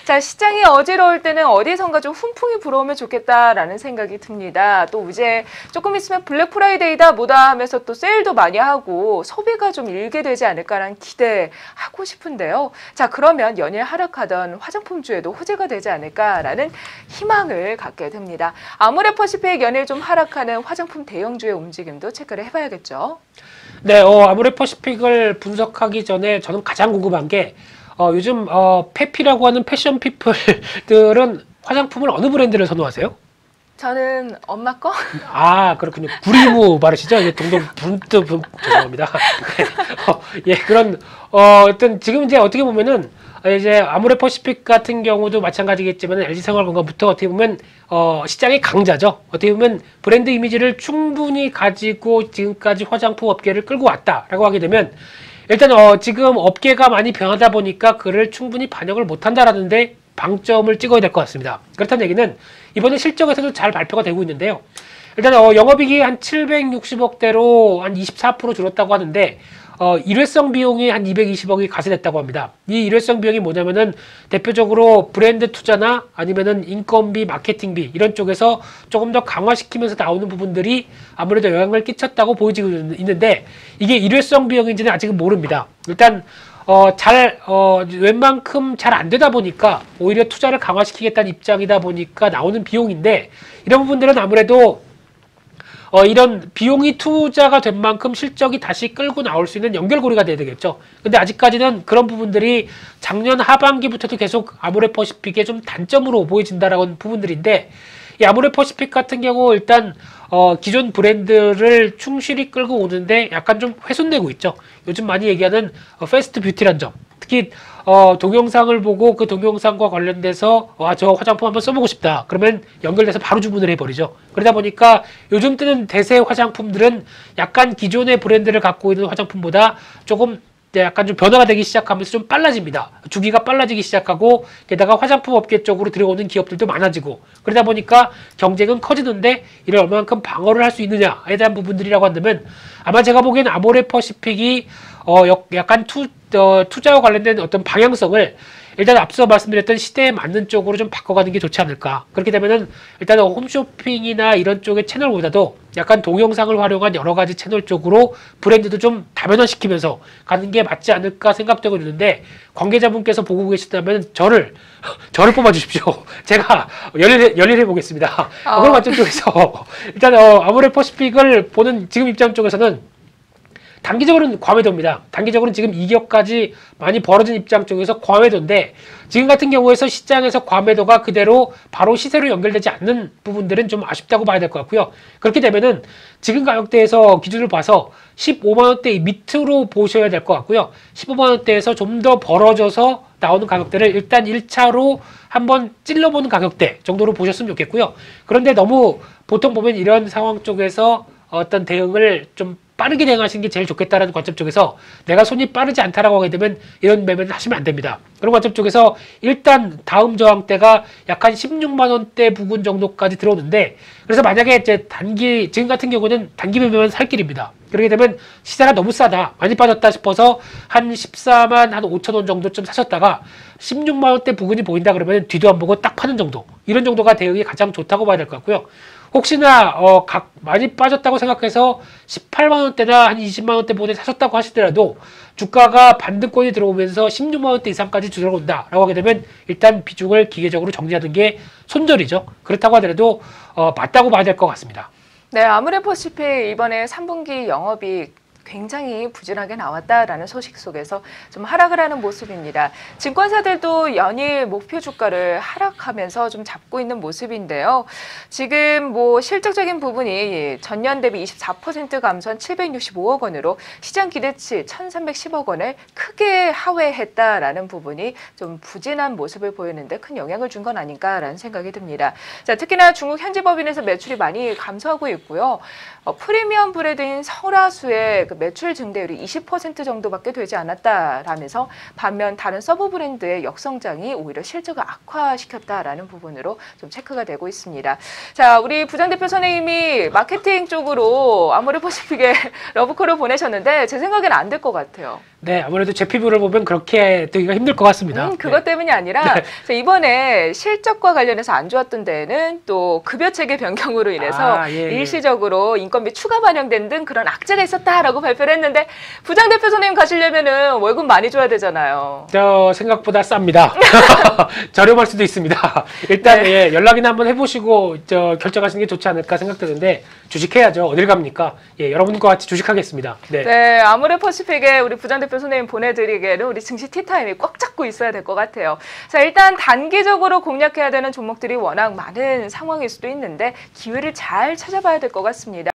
자, 시장이 어지러울 때는 어디선가 좀 훈풍이 불어오면 좋겠다라는 생각이 듭니다. 또 이제 조금 있으면 블랙 프라이데이다 뭐다 하면서 또 세일도 많이 하고 소비가 좀 일게 되지 않을까라는 기대하고 싶은데요. 자, 그러면 연일 하락하던 화장품주에도 호재가 되지 않을까라는 희망을 갖게 됩니다. 아모레퍼시픽 연일 좀 하락하는 화장품 대형주의 움직임도 체크를 해봐야겠죠. 네, 아모레퍼시픽을 분석하기 전에 저는 가장 궁금한 게 요즘 페피라고 하는 패션 피플들은 화장품을 어느 브랜드를 선호하세요? 저는 엄마 거? 아, 그렇군요. 구리무 바르시죠? 이제 동동 분뜨 죄송합니다. 예, 그런 어떤 지금 이제 어떻게 보면은 이제 아모레퍼시픽 같은 경우도 마찬가지겠지만 LG생활건강부터 어떻게 보면 시장의 강자죠. 어떻게 보면 브랜드 이미지를 충분히 가지고 지금까지 화장품 업계를 끌고 왔다라고 하게 되면 일단 지금 업계가 많이 변하다 보니까 그를 충분히 반영을 못한다라는데 방점을 찍어야 될 것 같습니다. 그렇다는 얘기는 이번에 실적에서도 잘 발표가 되고 있는데요. 일단 영업이익이 한 760억대로 한 24% 줄었다고 하는데 일회성 비용이 한 220억이 가세됐다고 합니다. 이 일회성 비용이 뭐냐면은 대표적으로 브랜드 투자나 아니면은 인건비, 마케팅비 이런 쪽에서 조금 더 강화시키면서 나오는 부분들이 아무래도 영향을 끼쳤다고 보여지고 있는데 이게 일회성 비용인지는 아직은 모릅니다. 일단 웬만큼 잘 안 되다 보니까 오히려 투자를 강화시키겠다는 입장이다 보니까 나오는 비용인데 이런 부분들은 아무래도 이런 비용이 투자가 된 만큼 실적이 다시 끌고 나올 수 있는 연결고리가 돼야 되겠죠. 근데 아직까지는 그런 부분들이 작년 하반기부터도 계속 아모레퍼시픽의 좀 단점으로 보여진다라는 부분들인데 이 아모레퍼시픽 같은 경우 일단 기존 브랜드를 충실히 끌고 오는데 약간 좀 훼손되고 있죠. 요즘 많이 얘기하는 패스트 뷰티란 점. 특히 동영상을 보고 그 동영상과 관련돼서 저 화장품 한번 써보고 싶다. 그러면 연결돼서 바로 주문을 해버리죠. 그러다 보니까 요즘 뜨는 대세 화장품들은 약간 기존의 브랜드를 갖고 있는 화장품보다 조금 약간 좀 변화가 되기 시작하면서 좀 빨라집니다. 주기가 빨라지기 시작하고 게다가 화장품 업계 쪽으로 들어오는 기업들도 많아지고 그러다 보니까 경쟁은 커지는데 이를 얼마만큼 방어를 할 수 있느냐에 대한 부분들이라고 한다면 아마 제가 보기엔 아모레퍼시픽이 약간 투자와 관련된 어떤 방향성을 일단 앞서 말씀드렸던 시대에 맞는 쪽으로 좀 바꿔가는 게 좋지 않을까. 그렇게 되면은 일단 홈쇼핑이나 이런 쪽의 채널보다도 약간 동영상을 활용한 여러 가지 채널 쪽으로 브랜드도 좀 다변화시키면서 가는 게 맞지 않을까 생각되고 있는데 관계자분께서 보고 계시다면 저를 뽑아주십시오. 제가 열일해 보겠습니다. 그런 관점 쪽에서 일단 아모레퍼시픽을 보는 지금 입장 쪽에서는 단기적으로는 과매도입니다. 단기적으로는 지금 이격까지 많이 벌어진 입장 쪽에서 과매도인데 지금 같은 경우에서 시장에서 과매도가 그대로 바로 시세로 연결되지 않는 부분들은 좀 아쉽다고 봐야 될 것 같고요. 그렇게 되면은 지금 가격대에서 기준을 봐서 15만원대 밑으로 보셔야 될 것 같고요. 15만원대에서 좀 더 벌어져서 나오는 가격대를 일단 1차로 한번 찔러보는 가격대 정도로 보셨으면 좋겠고요. 그런데 너무 보통 보면 이런 상황 쪽에서 어떤 대응을 좀 빠르게 대응하시는 게 제일 좋겠다라는 관점 쪽에서 내가 손이 빠르지 않다라고 하게 되면 이런 매매는 하시면 안 됩니다. 그런 관점 쪽에서 일단 다음 저항대가 약 한 16만 원대 부근 정도까지 들어오는데 그래서 만약에 이제 지금 같은 경우는 단기 매매만 살 길입니다. 그렇게 되면 시세가 너무 싸다 많이 빠졌다 싶어서 한 14만 한 5천 원 정도쯤 사셨다가 16만 원대 부근이 보인다 그러면 뒤도 안 보고 딱 파는 정도 이런 정도가 대응이 가장 좋다고 봐야 될 것 같고요. 혹시나 많이 빠졌다고 생각해서 18만 원대나 한 20만 원대 부분에 사셨다고 하시더라도 주가가 반등권이 들어오면서 16만 원대 이상까지 들어온다라고 하게 되면 일단 비중을 기계적으로 정리하는 게 손절이죠. 그렇다고 하더라도 맞다고 봐야 될 것 같습니다. 네, 아모레퍼시픽 이번에 3분기 영업이익 굉장히 부진하게 나왔다라는 소식 속에서 좀 하락을 하는 모습입니다. 증권사들도 연일 목표 주가를 하락하면서 좀 잡고 있는 모습인데요. 지금 뭐 실적적인 부분이 전년 대비 24% 감소한 765억 원으로 시장 기대치 1,310억 원을 크게 하회했다라는 부분이 좀 부진한 모습을 보이는데 큰 영향을 준 건 아닌가라는 생각이 듭니다. 자, 특히나 중국 현지 법인에서 매출이 많이 감소하고 있고요. 프리미엄 브랜드인 설화수의 그 매출 증대율이 20% 정도밖에 되지 않았다라면서 반면 다른 서브 브랜드의 역성장이 오히려 실적을 악화시켰다라는 부분으로 좀 체크가 되고 있습니다. 자, 우리 부장대표 선생님이 마케팅 쪽으로 아모레퍼시픽에 러브콜을 보내셨는데 제 생각에는 안 될 것 같아요. 네, 아무래도 제 피부를 보면 그렇게 되기가 힘들 것 같습니다. 그것 때문이 아니라 네. 자, 이번에 실적과 관련해서 안 좋았던 데에는 또 급여 체계 변경으로 인해서 예. 일시적으로 인건비 추가 반영된 등 그런 악재가 있었다라고 발표를 했는데 부장대표 선생님 가시려면은 월급 많이 줘야 되잖아요. 저 생각보다 쌉니다. 저렴할 수도 있습니다. 일단 네. 예, 연락이나 한번 해보시고 결정하시는 게 좋지 않을까 생각되는데 주식해야죠. 어딜 갑니까? 예, 여러분과 같이 주식하겠습니다. 네. 네, 아모레퍼시픽에 우리 부장대표 선생님 보내드리기에는 우리 증시 티타임이 꽉 잡고 있어야 될 것 같아요. 자, 일단 단기적으로 공략해야 되는 종목들이 워낙 많은 상황일 수도 있는데 기회를 잘 찾아봐야 될 것 같습니다.